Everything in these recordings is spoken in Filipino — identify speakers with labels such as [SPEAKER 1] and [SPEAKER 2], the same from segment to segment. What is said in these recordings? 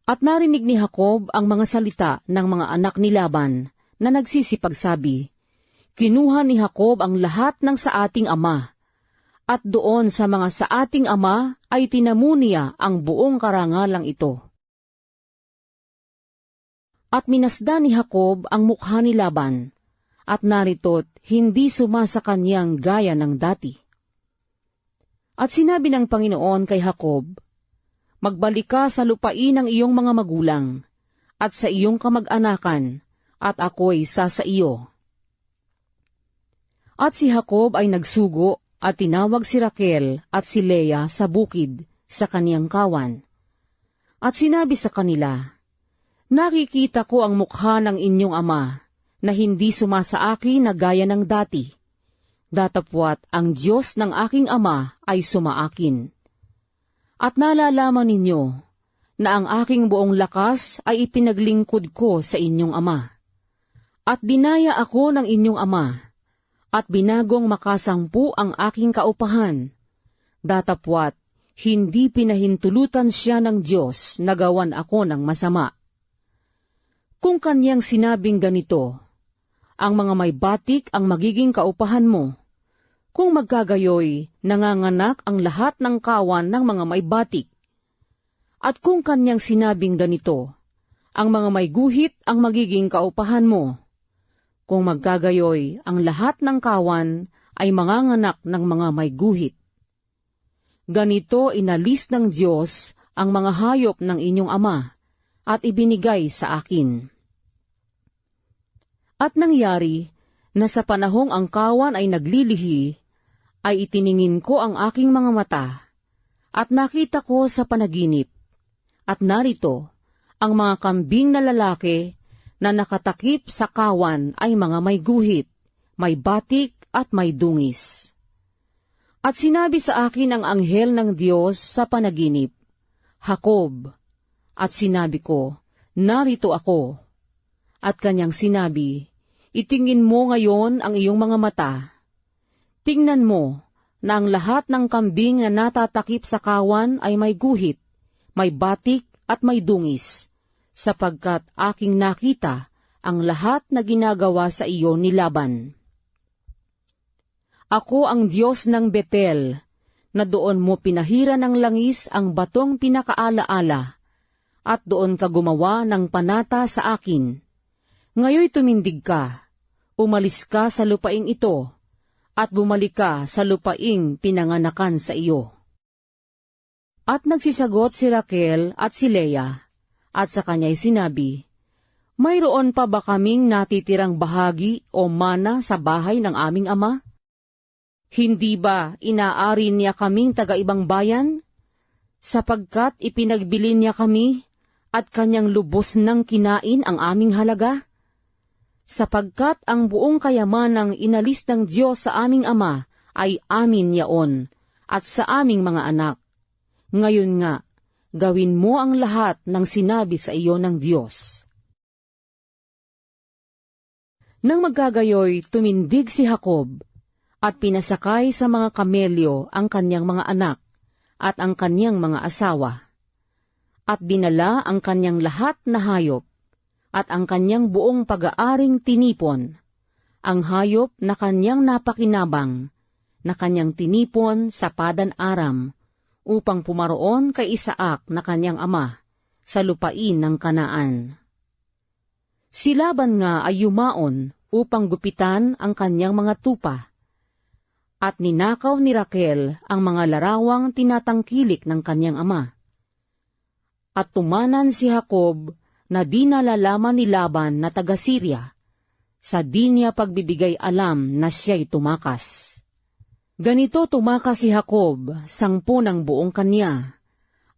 [SPEAKER 1] At narinig ni Jacob ang mga salita ng mga anak ni Laban na nagsisipagsabi, "Kinuha ni Jacob ang lahat ng sa ating ama, at doon sa mga sa ating ama ay tinamo niya ang buong karangalang ito." At minasdan ni Jacob ang mukha ni Laban, at narito't hindi sumasa kanyang gaya ng dati. At sinabi ng Panginoon kay Jacob, "Magbalik ka sa lupain ng iyong mga magulang, at sa iyong kamag-anakan, at ako'y sa iyo." At si Jacob ay nagsugo, at tinawag si Raquel at si Leah sa bukid, sa kaniyang kawan. At sinabi sa kanila, "Nakikita ko ang mukha ng inyong ama, na hindi sumasa akin na gaya ng dati. Datapwat ang Diyos ng aking ama ay sumaakin. At nalalaman ninyo na ang aking buong lakas ay ipinaglingkod ko sa inyong ama. At dinaya ako ng inyong ama, at binagong makasangpu ang aking kaupahan. Datapwat, hindi pinahintulutan siya ng Diyos na gawan ako ng masama." Kung kanyang sinabing ganito, "Ang mga may batik ang magiging kaupahan mo," kung magkagayoy, nanganganak ang lahat ng kawan ng mga may batik. At kung kanyang sinabing ganito, "Ang mga may guhit ang magiging kaupahan mo," kung magkagayoy, ang lahat ng kawan ay manganganak ng mga may guhit. Ganito inalis ng Diyos ang mga hayop ng inyong ama, at ibinigay sa akin. At nangyari, na sa panahong ang kawan ay naglilihi, ay itiningin ko ang aking mga mata, at nakita ko sa panaginip, at narito, ang mga kambing na lalaki na nakatakip sa kawan ay mga may guhit, may batik at may dungis. At sinabi sa akin ang anghel ng Diyos sa panaginip, "Jacob." At sinabi ko, "Narito ako." At kanyang sinabi, "Itingin mo ngayon ang iyong mga mata. Tingnan mo na ang lahat ng kambing na natatakip sa kawan ay may guhit, may batik at may dungis, sapagkat aking nakita ang lahat na ginagawa sa iyo ni Laban. Ako ang Diyos ng Betel, na doon mo pinahira ng langis ang batong pinakaalaala, at doon ka gumawa ng panata sa akin. Ngayoy tumindig ka, umalis ka sa lupaing ito, at bumalik ka sa lupaing pinanganakan sa iyo." At nagsisagot si Raquel at si Leah, at sa kanya'y sinabi, "Mayroon pa ba kaming natitirang bahagi o mana sa bahay ng aming ama? Hindi ba inaari niya kaming taga-ibang bayan? Sapagkat ipinagbili niya kami, at kanyang lubos ng kinain ang aming halaga? Sapagkat ang buong kayamanang inalis ng Diyos sa aming ama ay amin yaon, at sa aming mga anak. Ngayon nga, gawin mo ang lahat ng sinabi sa iyo ng Diyos." Nang magkagayoy, tumindig si Jacob, at pinasakay sa mga kamelyo ang kanyang mga anak, at ang kanyang mga asawa. At dinala ang kanyang lahat na hayop, at ang kanyang buong pag-aaring tinipon, ang hayop na kanyang napakinabang, na kanyang tinipon sa Padan-aram, upang pumaroon kay Isaac na kanyang ama, sa lupain ng Kanaan. Si Laban nga ay yumaon upang gupitan ang kanyang mga tupa, at ninakaw ni Raquel ang mga larawang tinatangkilik ng kanyang ama. At tumanan si Jacob na di nalalaman ni Laban na taga-Syria, sa di niya pagbibigay alam na siya'y tumakas. Ganito tumakas si Jacob, 10 ng buong kanya,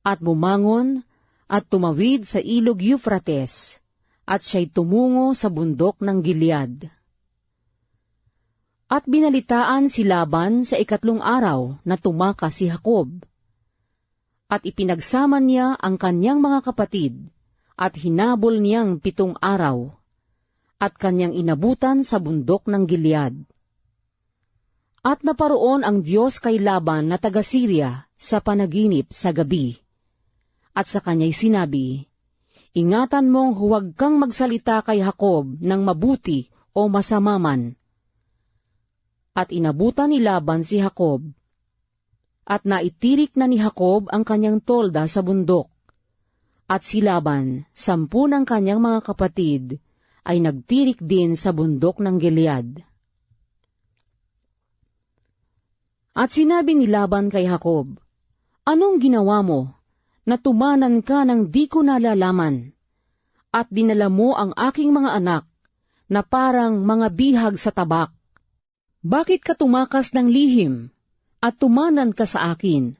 [SPEAKER 1] at bumangon at tumawid sa ilog Euphrates, at siya'y tumungo sa bundok ng Gilead. At binalitaan si Laban sa 3 araw na tumakas si Jacob. At ipinagsama niya ang kanyang mga kapatid, at hinabol niyang 7 araw, at kanyang inabutan sa bundok ng Gilead. At naparoon ang Diyos kay Laban na taga-Syria sa panaginip sa gabi. At sa kanya'y sinabi, ingatan mong huwag kang magsalita kay Jacob ng mabuti o masama man. At inabutan ni Laban si Jacob, at naitirik na ni Jacob ang kanyang tolda sa bundok. At si Laban, 10 ng kanyang mga kapatid, ay nagtirik din sa bundok ng Gilead. At sinabi ni Laban kay Jacob, "Anong ginawa mo, na tumanan ka ng di ko nalalaman, at dinala mo ang aking mga anak, na parang mga bihag sa tabak? Bakit ka tumakas ng lihim, at tumanan ka sa akin,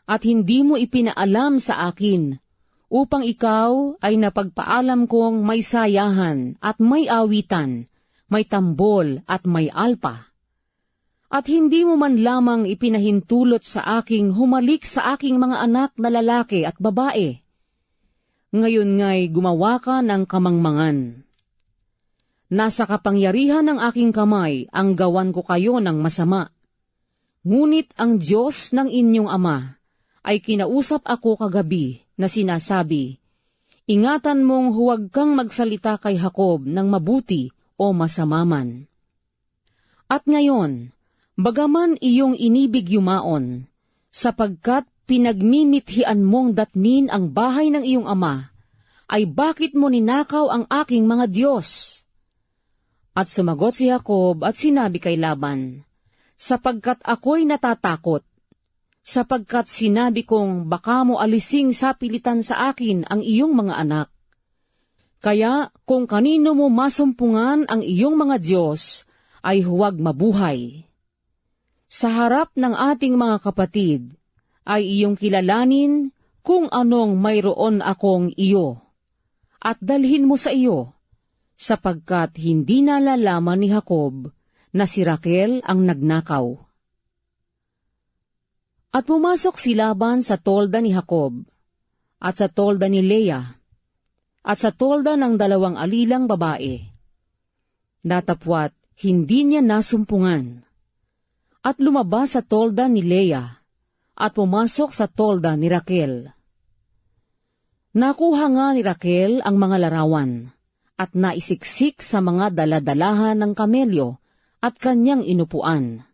[SPEAKER 1] at hindi mo ipinaalam sa akin, upang ikaw ay napagpaalam kong may sayahan at may awitan, may tambol at may alpa? At hindi mo man lamang ipinahintulot sa aking humalik sa aking mga anak na lalaki at babae. Ngayon nga'y gumawa ka ng kamangmangan. Nasa kapangyarihan ng aking kamay ang gawan ko kayo ng masama. Ngunit ang Diyos ng inyong ama ay kinausap ako kagabi na sinasabi, ingatan mong huwag kang magsalita kay Jacob ng mabuti o masama man. At ngayon, bagaman iyong inibig yumaon, sapagkat pinagmimithian mong datnin ang bahay ng iyong ama, ay bakit mo ninakaw ang aking mga Diyos? At sumagot si Jacob at sinabi kay Laban, sapagkat ako'y natatakot, sapagkat sinabi kong baka mo alising sa pilitan sa akin ang iyong mga anak. Kaya kung kanino mo masumpungan ang iyong mga Diyos, ay huwag mabuhay. Sa harap ng ating mga kapatid, ay iyong kilalanin kung anong mayroon akong iyo, at dalhin mo sa iyo, sapagkat hindi nalalaman ni Jacob na si Raquel ang nagnakaw. At pumasok si Laban sa tolda ni Jacob, at sa tolda ni Leah, at sa tolda ng 2 alilang babae. Datapwat hindi niya nasumpungan. At lumabas sa tolda ni Leah, at pumasok sa tolda ni Raquel. Nakuha nga ni Raquel ang mga larawan, at naisiksik sa mga daladalahan ng kamelyo at kanyang inupuan.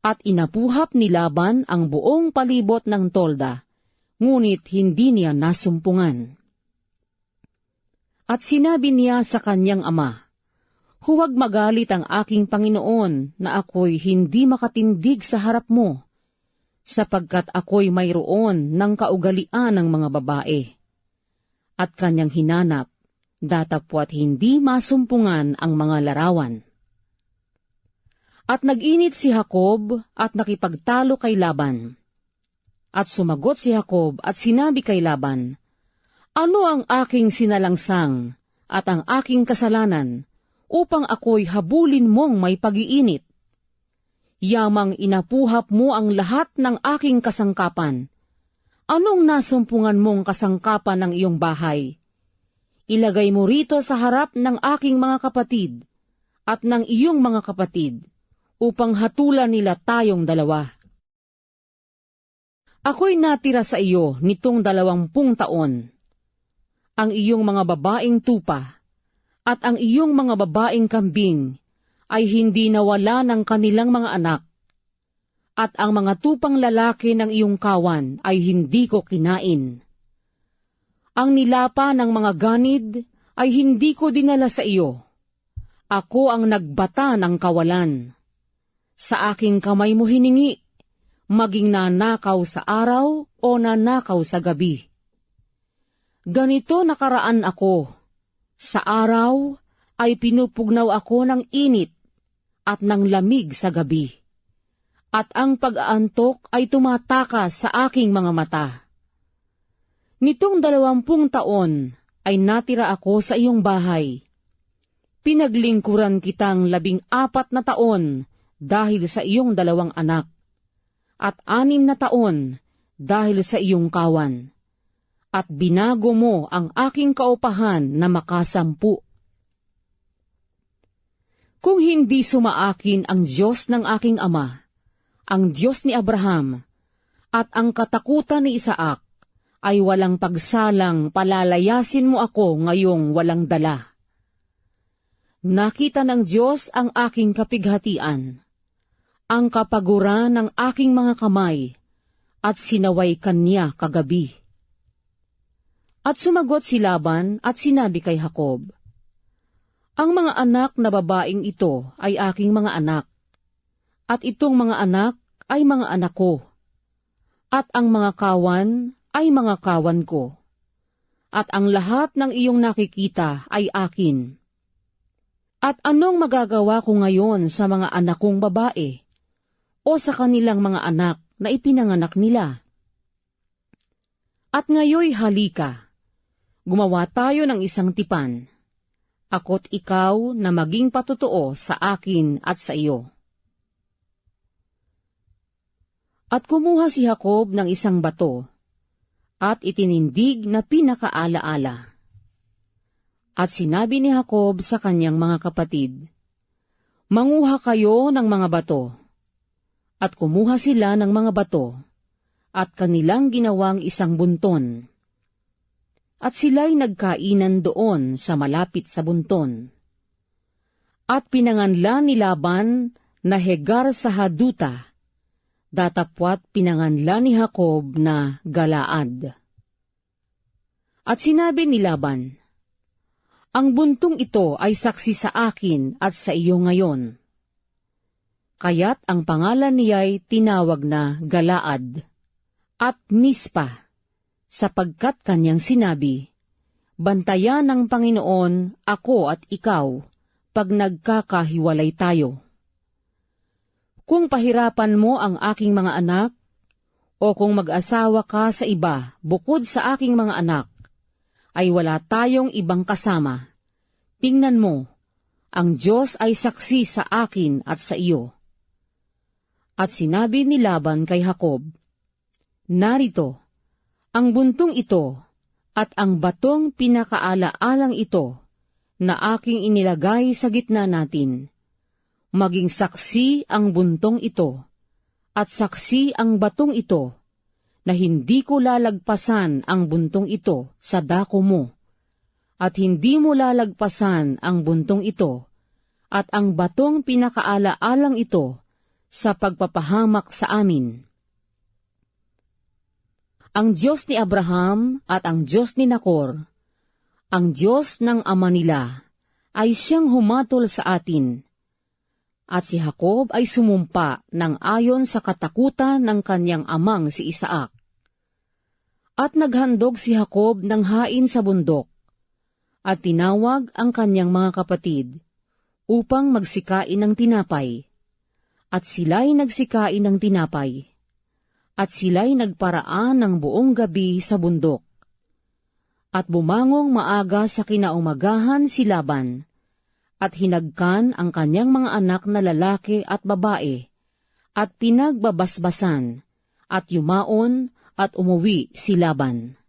[SPEAKER 1] At inapuhap ni Laban ang buong palibot ng tolda, ngunit hindi niya nasumpungan. At sinabi niya sa kanyang ama, huwag magalit ang aking Panginoon na ako'y hindi makatindig sa harap mo, sapagkat ako'y mayroon ng kaugalian ng mga babae. At kanyang hinanap, datapwat hindi masumpungan ang mga larawan. At nag-init si Jacob at nakipagtalo kay Laban. At sumagot si Jacob at sinabi kay Laban, ano ang aking sinalangsang at ang aking kasalanan, upang ako'y habulin mong may pag-iinit? Yamang inapuhap mo ang lahat ng aking kasangkapan. Anong nasumpungan mong kasangkapan ng iyong bahay? Ilagay mo rito sa harap ng aking mga kapatid at ng iyong mga kapatid, upang hatulan nila tayong dalawa. Ako'y natira sa iyo nitong 20 taon. Ang iyong mga babaeng tupa at ang iyong mga babaeng kambing ay hindi nawala ng kanilang mga anak, at ang mga tupang lalaki ng iyong kawan ay hindi ko kinain. Ang nilapa ng mga ganid ay hindi ko dinala sa iyo. Ako ang nagbata ng kawalan. Sa aking kamay mo hiningi, maging nanakaw sa araw o nanakaw sa gabi. Ganito nakaraan ako. Sa araw ay pinupugnaw ako ng init at ng lamig sa gabi, at ang pag-aantok ay tumatakas sa aking mga mata. Nitong 20 taon ay natira ako sa iyong bahay. Pinaglingkuran kitang 14 na taon dahil sa iyong 2 anak, at 6 na taon dahil sa iyong kawan. At binago mo ang aking kaupahan na makasampu. Kung hindi sumaakin ang Diyos ng aking ama, ang Diyos ni Abraham, at ang katakutan ni Isaac, ay walang pagsalang palalayasin mo ako ngayong walang dala. Nakita ng Diyos ang aking kapighatian, ang kapaguran ng aking mga kamay, at sinaway kanya kagabi. At sumagot si Laban at sinabi kay Jacob, ang mga anak na babaeng ito ay aking mga anak, at itong mga anak ay mga anak ko, at ang mga kawan ay mga kawan ko, at ang lahat ng iyong nakikita ay akin. At anong magagawa ko ngayon sa mga anak kong babae, o sa kanilang mga anak na ipinanganak nila? At ngayoy halika, gumawa tayo ng isang tipan, ako't ikaw na maging patotoo sa akin at sa iyo. At kumuha si Jacob ng isang bato, at itinindig na pinakaalaala. At sinabi ni Jacob sa kanyang mga kapatid, manguha kayo ng mga bato. At kumuha sila ng mga bato, at kanilang ginawang isang bunton. At sila'y nagkainan doon sa malapit sa bunton. At pinanganlan ni Laban na Hegar sa Haduta, datapwat pinanganlan ni Jacob na Galaad. At sinabi ni Laban, ang buntong ito ay saksi sa akin at sa iyo ngayon. Kaya't ang pangalan niya'y tinawag na Galaad at Mispa, sapagkat kanyang sinabi, bantayan ng Panginoon ako at ikaw pag nagkakahiwalay tayo. Kung pahirapan mo ang aking mga anak, o kung mag-asawa ka sa iba bukod sa aking mga anak, ay wala tayong ibang kasama. Tingnan mo, ang Diyos ay saksi sa akin at sa iyo. At sinabi ni Laban kay Jacob, narito, ang buntong ito at ang batong pinakaala-alang ito na aking inilagay sa gitna natin. Maging saksi ang buntong ito at saksi ang batong ito na hindi ko lalagpasan ang buntong ito sa dako mo, at hindi mo lalagpasan ang buntong ito at ang batong pinakaala-alang ito sa pagpapahamak sa amin. Ang Diyos ni Abraham at ang Diyos ni Nacor, ang Diyos ng ama nila, ay siyang humatol sa atin. At si Jacob ay sumumpa ng ayon sa katakutan ng kanyang amang si Isaac. At naghandog si Jacob ng hain sa bundok, at tinawag ang kanyang mga kapatid upang magsikain ng tinapay. At sila'y nagsikain ng tinapay, at sila'y nagparaan ng buong gabi sa bundok. At bumangong maaga sa kinaumagahan si Laban, at hinagkan ang kanyang mga anak na lalaki at babae, at pinagbabasbasan, at yumaon at umuwi si Laban.